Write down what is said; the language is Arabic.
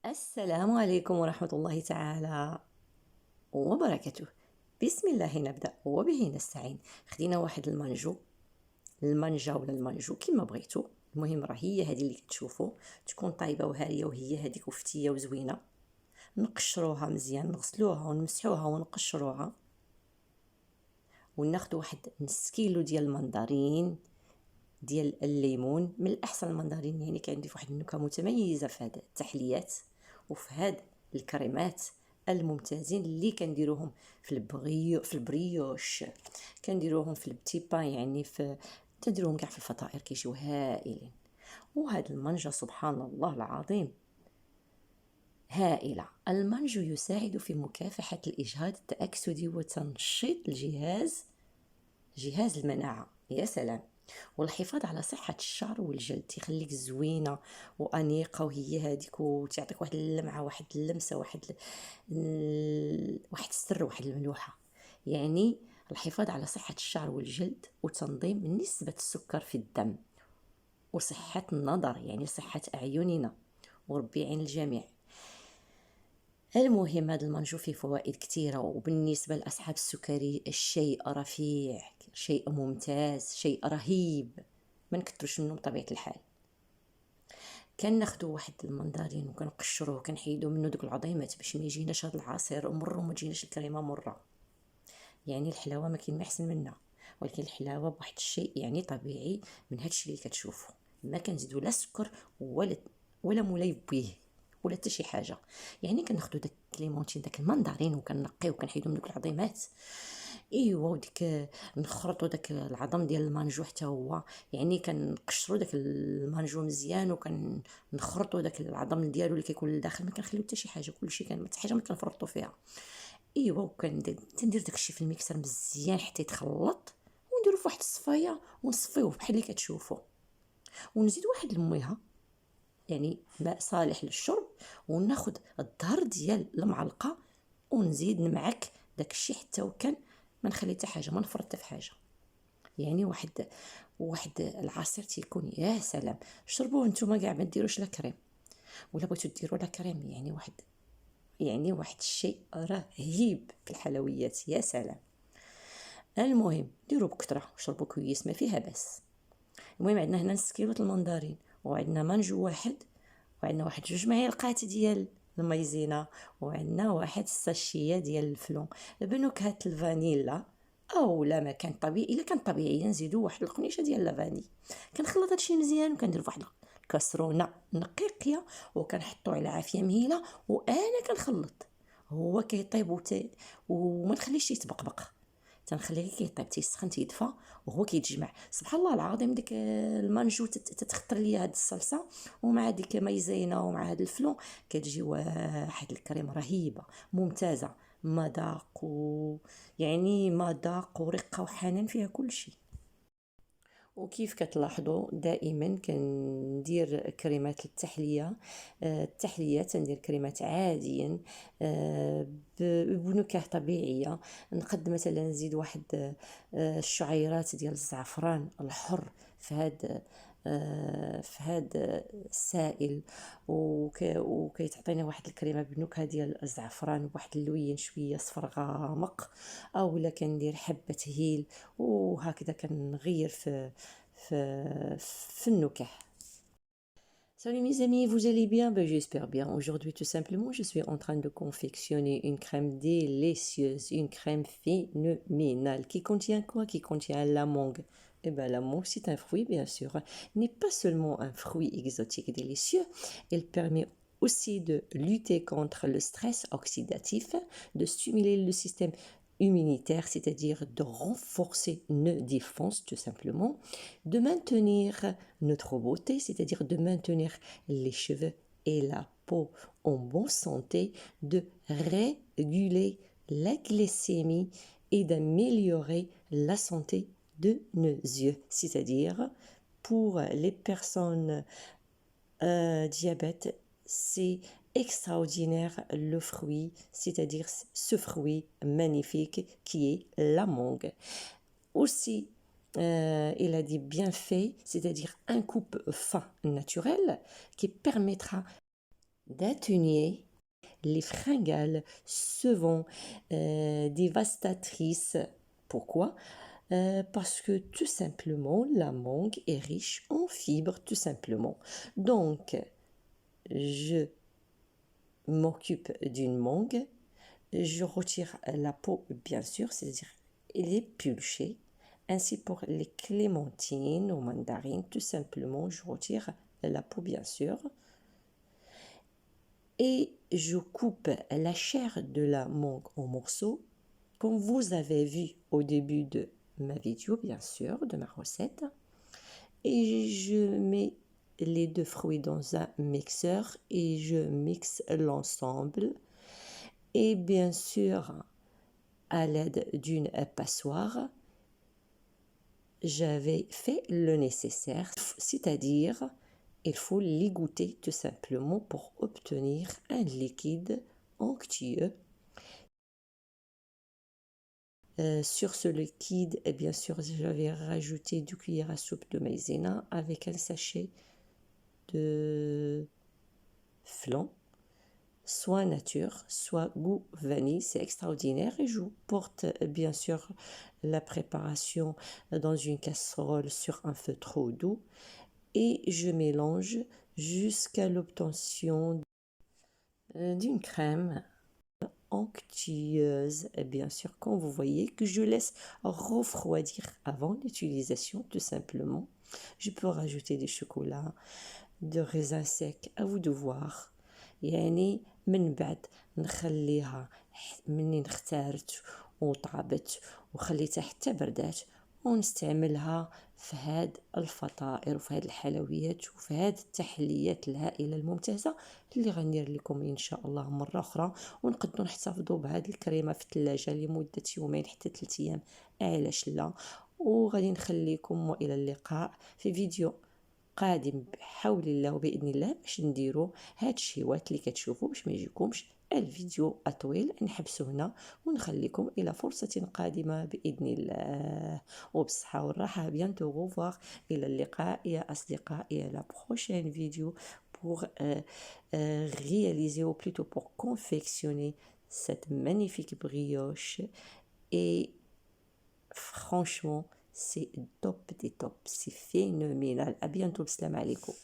السلام عليكم ورحمة الله تعالى وبركاته. بسم الله نبدأ وبه نستعين. خدينا واحد المانجا ولا المانجو كما بغيتو. المهم راه هي هذه اللي كتشوفوا تكون طايبه وهاريه، وهي هذيك وفتيه وزوينه. نقشروها مزيان، نغسلوها ونمسحوها ونقشروها، وناخذ واحد نص كيلو ديال المندرين ديال الليمون. من الاحسن المندرين، يعني كيعطي واحد النكهه متميزه في هذه التحليات وفي هاد الكريمات الممتازين اللي كنديروهم في البريوش، كنديروهم في البتي بان، يعني تنديروهم كاع في الفطائر كيجيو هائلين. وهاد المانجا سبحان الله العظيم هائلة. المانجو يساعد في مكافحة الإجهاض التأكسدي وتنشيط جهاز المناعة، يا سلام. والحفاظ على صحة الشعر والجلد، يخليك زوينة وأنيقة، وهي هذيك، وتعطيك واحد اللمعة، واحد اللمسة، واحد السر، واحد الملوحة. يعني الحفاظ على صحة الشعر والجلد، وتنظيم نسبة السكر في الدم، وصحة النظر، يعني صحة أعيننا، وربي يعين الجميع. المهم هذا المانجو فيه فوائد كثيرة، وبالنسبة لأصحاب السكري الشيء رفيع، شيء ممتاز، شيء رهيب. ما نكثروش منه بطبيعة الحال. كناخدو واحد المندرين وكنقشروه وكنحيدو منه دوك العظيمات باش ما يجيناش هذا العصير مر وما تجيناش الكريمه مره. يعني الحلاوه ما كاين ما احسن منها، ولكن الحلاوه بواحد الشيء يعني طبيعي من هذا الشيء اللي كتشوفوا. ما كنزيدو لا سكر ولا مولاي بيه ولا حتى شي حاجه. يعني كناخدو داك ليمونتين، داك المندرين، وكنقيو وكنحيدو من دوك العظيمات. ايوا وديك نخرطوا داك العظم ديال المانجو حتى هو، يعني كنقشروا داك المانجو مزيان وكنخرطوا داك العظم ديالو اللي كيكون لداخل. ما كنخليو حتى شي حاجه، كلشي كان حتى حاجه ما كنفرطوا فيها. ايوا تندير داكشي في الميكسر مزيان حتى يتخلط، ونديرو في واحد الصفايه ونصفيوه بحال اللي كتشوفوا. ونزيد واحد الميها، يعني ماء صالح للشرب، وناخد الظهر ديال المعلقه ونزيد نمعك داكشي حتى وكان ما نخلي حتى حاجه، ما نفرط حتى في حاجه. يعني واحد العصير تيكون يا سلام. شربوه نتوما كاع، ما ديروش لا كريم، ولا بغيتو ديروا لا كريم، يعني واحد الشيء رهيب في الحلويات، يا سلام. المهم ديروا بكثره وشربوا كويس، ما فيها بس. المهم عندنا هنا نص كيلو المندرين، وعندنا مانجو واحد، وعندنا واحد 2 معالق ديال المايزينا، وعندنا واحد الساشيه ديال الفلون بنكهه الفانيلا. او لا ما كان طبيعي، الا كان طبيعي نزيدو واحد القنيشه ديال لافاني. كنخلط هادشي مزيان وكندير فواحد الكاسرونه نقيقيه، وكنحطو على عافيه مهيله، وانا كنخلط. هو كيطيب وما نخليش يتبقبق، تنخليه كيطيب، تيسخن، تيدفى، وهو كيتجمع. سبحان الله العظيم، ديك المانجو تتخطر ليا هاد الصلصه ومع ديك مايزينا ومع هاد الفلون، كتجي واحد الكريم رهيبه ممتازه. مذاق يعني مذاق ورقه وحنان فيها كل شيء. وكيف كتلاحظوا دائما كندير كريمات للتحليه. التحليات ندير كريمات عاديا، بنكهه طبيعيه. نقد مثلا نزيد واحد الشعيرات ديال الزعفران الحر في هاد السائل، وكيتعطينا واحد الكريمه بالنكهه ديال الزعفران بواحد اللوين شويه صفر غامق. اولا كندير حبه هيل، وهكذا كنغير في النكه. Salut mes amis, vous allez bien? Ben, j'espère bien. Aujourd'hui, tout simplement, je suis en train de confectionner une crème délicieuse, une crème phénoménale qui contient quoi? Qui contient la mangue. Eh ben, la mangue, c'est un fruit, bien sûr. N'est pas seulement un fruit exotique délicieux, elle permet aussi de lutter contre le stress oxydatif, de stimuler le système immunitaire, c'est-à-dire de renforcer nos défenses, tout simplement, de maintenir notre beauté, c'est-à-dire de maintenir les cheveux et la peau en bonne santé, de réguler la glycémie et d'améliorer la santé de nos yeux, c'est-à-dire pour les personnes diabète, c'est extraordinaire le fruit, c'est-à-dire ce fruit magnifique qui est la mangue. Aussi, il a des bienfaits, c'est-à-dire un coupe fin naturel qui permettra d'atelier. Les fringales se vont dévastatrices. Pourquoi? Parce que tout simplement, la mangue est riche en fibres, tout simplement. Donc, je m'occupe d'une mangue, je retire la peau, bien sûr, c'est-à-dire les pulchées, ainsi pour les clémentines ou mandarines, tout simplement, je retire la peau, bien sûr, et je coupe la chair de la mangue en morceaux, comme vous avez vu au début de ma vidéo, bien sûr, de ma recette, et je mets les deux fruits dans un mixeur et je mixe l'ensemble. Et bien sûr, à l'aide d'une passoire, j'avais fait le nécessaire, c'est-à-dire il faut l'égoutter tout simplement pour obtenir un liquide onctueux. Sur ce liquide, et bien sûr, j'avais rajouté 2 cuillères à soupe de maïzena avec un sachet de flan, soit nature, soit goût vanille, c'est extraordinaire. Et je porte bien sûr la préparation dans une casserole sur un feu trop doux et je mélange jusqu'à l'obtention d'une crème onctueuse, et bien sûr, quand vous voyez que je laisse refroidir avant l'utilisation, tout simplement. Je peux rajouter des chocolats, de raisins secs, à vous de voir. يعني من بعد نخليها منين اختارت وطابت وخليتها حتى بردات ونستعملها في هاد الفطائر وفي هاد الحلويات وفي هاد التحليات الهائلة الممتازة اللي غندير لكم ان شاء الله مرة اخرى. ونقدروا نحتفظوا بهاد الكريمة في الثلاجة لمدة يومين حتى 3 ايام، علاش لا. وغادي نخليكم والى اللقاء في فيديو قادم بحول الله وباذن الله باش نديرو هاد الشيوات اللي كتشوفوا باش ما يجيكمش الفيديو اطول. نحبسو هنا ونخليكم الى فرصة قادمة باذن الله وبالصحة والراحة. بيانتو غوفوار، الى اللقاء يا اصدقائي، à la prochaine vidéo pour réaliser ou plutôt pour confectionner cette magnifique brioche. Et franchement c'est top des tops, c'est phénoménal. À bientôt, salam alaikum.